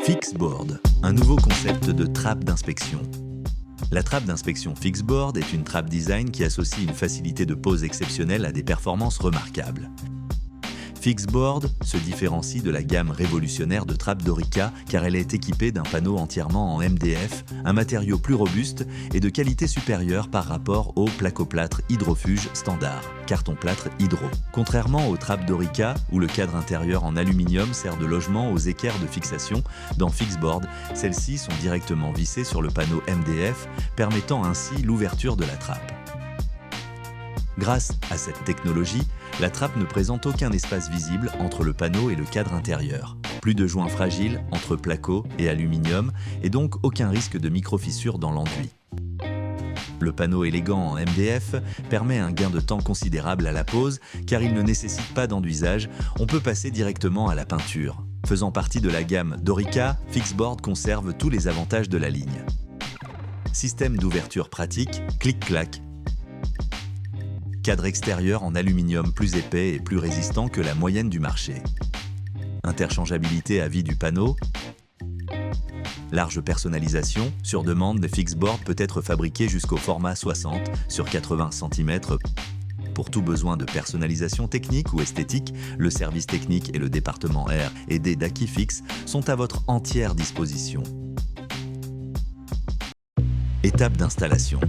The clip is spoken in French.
Fixboard, un nouveau concept de trappe d'inspection. La trappe d'inspection Fixboard est une trappe design qui associe une facilité de pose exceptionnelle à des performances remarquables. Fixboard se différencie de la gamme révolutionnaire de trappes DORIKA car elle est équipée d'un panneau entièrement en MDF, un matériau plus robuste et de qualité supérieure par rapport au placoplâtre hydrofuge standard, carton-plâtre hydro. Contrairement aux trappes DORIKA, où le cadre intérieur en aluminium sert de logement aux équerres de fixation, dans Fixboard, celles-ci sont directement vissées sur le panneau MDF, permettant ainsi l'ouverture de la trappe. Grâce à cette technologie, la trappe ne présente aucun espace visible entre le panneau et le cadre intérieur. Plus de joints fragiles entre placo et aluminium et donc aucun risque de micro-fissure dans l'enduit. Le panneau élégant en MDF permet un gain de temps considérable à la pose car il ne nécessite pas d'enduisage, on peut passer directement à la peinture. Faisant partie de la gamme DORIKA, Fixboard conserve tous les avantages de la ligne. Système d'ouverture pratique, clic-clac. Cadre extérieur en aluminium plus épais et plus résistant que la moyenne du marché. Interchangeabilité à vie du panneau. Large personnalisation, sur demande, le Fixboard peut être fabriqué jusqu'au format 60 sur 80 cm. Pour tout besoin de personnalisation technique ou esthétique, le service technique et le département R&D d'Akifix sont à votre entière disposition. Étape d'installation.